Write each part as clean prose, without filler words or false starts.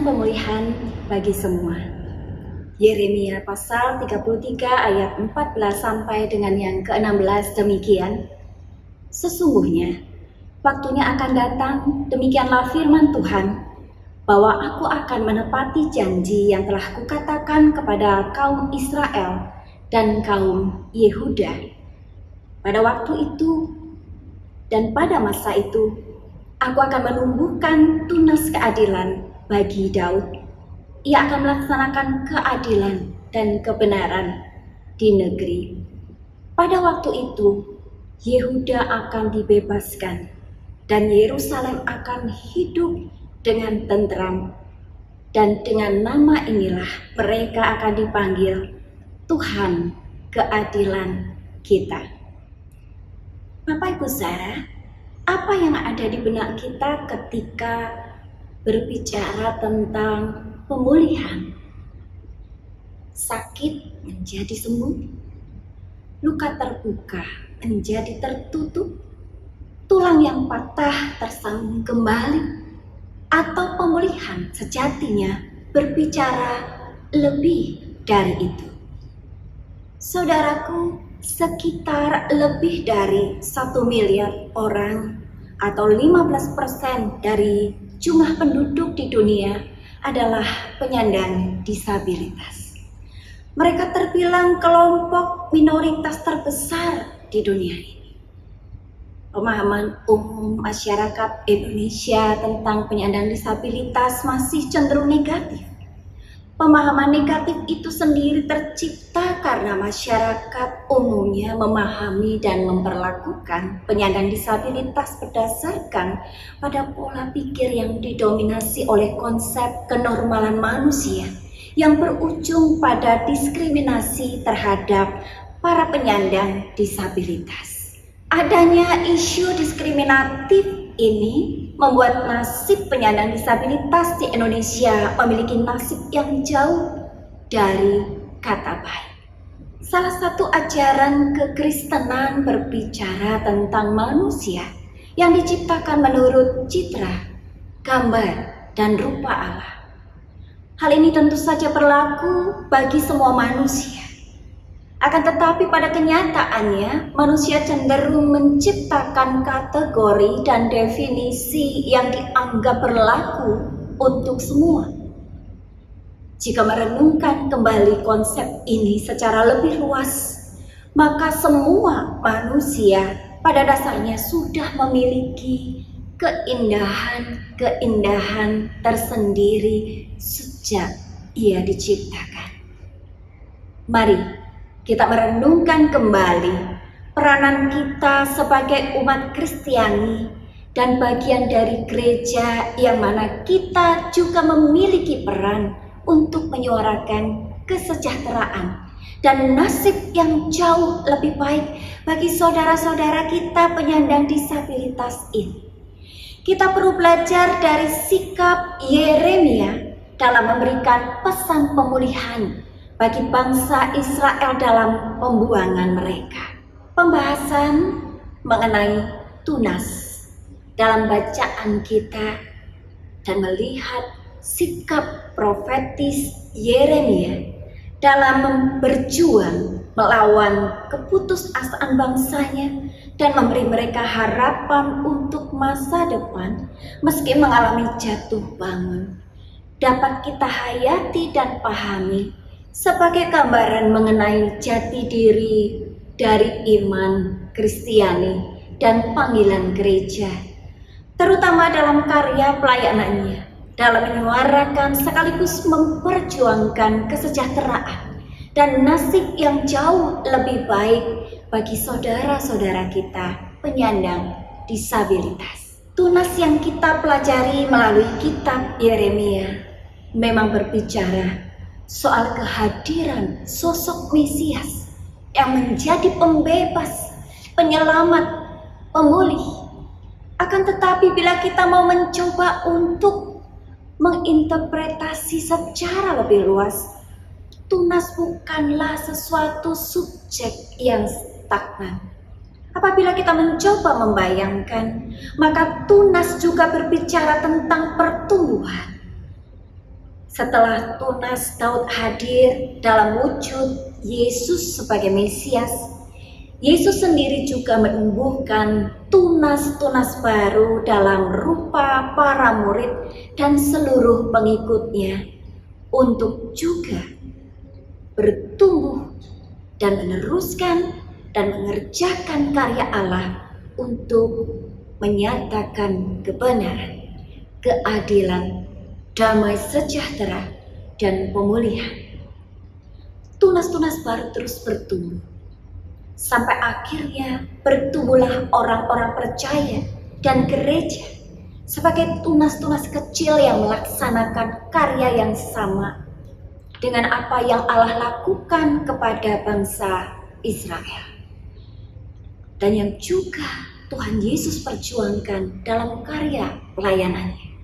pemulihan bagi semua. Yeremia pasal 33 ayat 14 sampai dengan yang ke-16 demikian. Sesungguhnya waktunya akan datang, demikianlah firman Tuhan, bahwa aku akan menepati janji yang telah kukatakan kepada kaum Israel dan kaum Yehuda. Pada waktu itu dan pada masa itu, aku akan menumbuhkan tunas keadilan bagi Daud. Ia akan melaksanakan keadilan dan kebenaran di negeri. Pada waktu itu, Yehuda akan dibebaskan dan Yerusalem akan hidup dengan tentram. Dan dengan nama inilah mereka akan dipanggil Tuhan keadilan kita. Bapak Ibu Saudara, apa yang ada di benak kita ketika berbicara tentang pemulihan? Sakit menjadi sembuh, luka terbuka menjadi tertutup, tulang yang patah tersambung kembali, atau pemulihan sejatinya berbicara lebih dari itu. Saudaraku, sekitar lebih dari 1 miliar orang atau 15% dari jumlah penduduk di dunia adalah penyandang disabilitas. Mereka terbilang kelompok minoritas terbesar di dunia ini. Pemahaman umum masyarakat Indonesia tentang penyandang disabilitas masih cenderung negatif. Pemahaman negatif itu sendiri tercipta karena masyarakat umumnya memahami dan memperlakukan penyandang disabilitas berdasarkan pada pola pikir yang didominasi oleh konsep kenormalan manusia yang berujung pada diskriminasi terhadap para penyandang disabilitas. Adanya isu diskriminatif ini membuat nasib penyandang disabilitas di Indonesia memiliki nasib yang jauh dari kata baik. Salah satu ajaran kekristenan berbicara tentang manusia yang diciptakan menurut citra, gambar, dan rupa Allah. Hal ini tentu saja berlaku bagi semua manusia. Akan tetapi pada kenyataannya, manusia cenderung menciptakan kategori dan definisi yang dianggap berlaku untuk semua. Jika merenungkan kembali konsep ini secara lebih luas, maka semua manusia pada dasarnya sudah memiliki keindahan tersendiri sejak ia diciptakan. Mari kita merenungkan kembali peranan kita sebagai umat Kristiani dan bagian dari gereja yang mana kita juga memiliki peran untuk menyuarakan kesejahteraan dan nasib yang jauh lebih baik bagi saudara-saudara kita penyandang disabilitas ini. Kita perlu belajar dari sikap Yeremia dalam memberikan pesan pemulihan bagi bangsa Israel dalam pembuangan mereka. Pembahasan mengenai tunas dalam bacaan kita dan melihat sikap profetis Yeremia dalam berjuang melawan keputusasaan bangsanya dan memberi mereka harapan untuk masa depan meski mengalami jatuh bangun, dapat kita hayati dan pahami sebagai gambaran mengenai jati diri dari iman Kristiani dan panggilan gereja, terutama dalam karya pelayanannya, dalam menyuarakan sekaligus memperjuangkan kesejahteraan dan nasib yang jauh lebih baik bagi saudara-saudara kita penyandang disabilitas. Tunas yang kita pelajari melalui kitab Yeremia memang berbicara soal kehadiran sosok Mesias yang menjadi pembebas, penyelamat, pemulih. Akan tetapi bila kita mau mencoba untuk menginterpretasi secara lebih luas, tunas bukanlah sesuatu subjek yang stagnan. Apabila kita mencoba membayangkan, maka tunas juga berbicara tentang pertumbuhan. Setelah tunas Daud hadir dalam wujud Yesus sebagai Mesias, Yesus sendiri juga menumbuhkan tunas-tunas baru dalam rupa para murid dan seluruh pengikutnya untuk juga bertumbuh dan meneruskan dan mengerjakan karya Allah untuk menyatakan kebenaran, keadilan, damai sejahtera, dan pemulihan. Tunas-tunas baru terus bertumbuh, sampai akhirnya bertumbuhlah orang-orang percaya dan gereja sebagai tunas-tunas kecil yang melaksanakan karya yang sama dengan apa yang Allah lakukan kepada bangsa Israel, dan yang juga Tuhan Yesus perjuangkan dalam karya pelayanannya.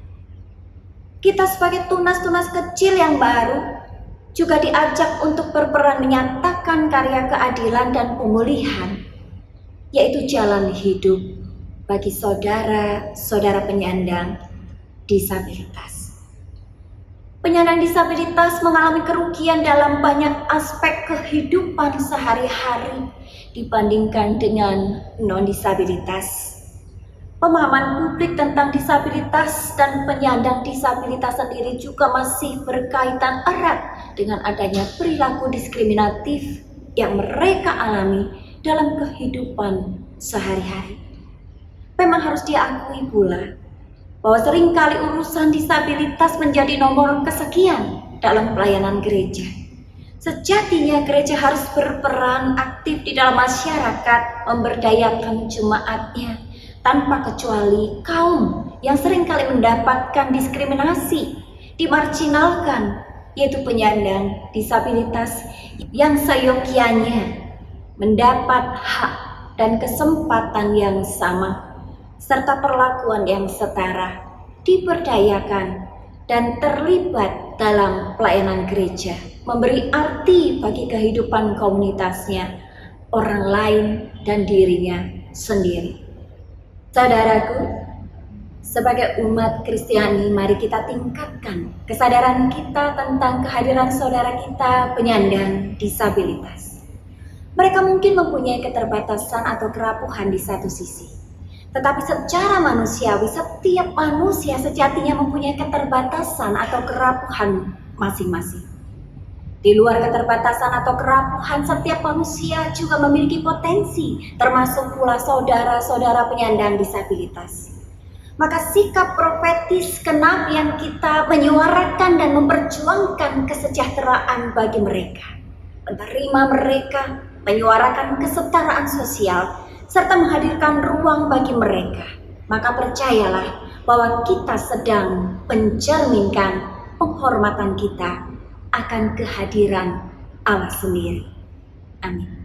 Kita sebagai tunas-tunas kecil yang baru juga diajak untuk berperan menyatakan karya keadilan dan pemulihan, yaitu jalan hidup bagi saudara-saudara penyandang disabilitas. Penyandang disabilitas mengalami kerugian dalam banyak aspek kehidupan sehari-hari dibandingkan dengan non-disabilitas. Pemahaman publik tentang disabilitas dan penyandang disabilitas sendiri juga masih berkaitan erat dengan adanya perilaku diskriminatif yang mereka alami dalam kehidupan sehari-hari. Memang harus diakui pula bahwa seringkali urusan disabilitas menjadi nomor kesekian dalam pelayanan gereja. Sejatinya gereja harus berperan aktif di dalam masyarakat, memberdayakan jemaatnya, tanpa kecuali kaum yang seringkali mendapatkan diskriminasi, dimarginalkan, yaitu penyandang disabilitas yang seyogianya mendapat hak dan kesempatan yang sama, serta perlakuan yang setara, diberdayakan, dan terlibat dalam pelayanan gereja, memberi arti bagi kehidupan komunitasnya, orang lain, dan dirinya sendiri. Saudaraku, sebagai umat Kristiani, mari kita tingkatkan kesadaran kita tentang kehadiran saudara kita penyandang disabilitas. Mereka mungkin mempunyai keterbatasan atau kerapuhan di satu sisi, tetapi secara manusiawi setiap manusia sejatinya mempunyai keterbatasan atau kerapuhan masing-masing. Di luar keterbatasan atau kerapuhan, setiap manusia juga memiliki potensi, termasuk pula saudara-saudara penyandang disabilitas. Maka sikap profetis kenabian kita menyuarakan dan memperjuangkan kesejahteraan bagi mereka, menerima mereka, menyuarakan kesetaraan sosial, serta menghadirkan ruang bagi mereka. Maka percayalah bahwa kita sedang mencerminkan penghormatan kita akan kehadiran Allah sendiri. Amin.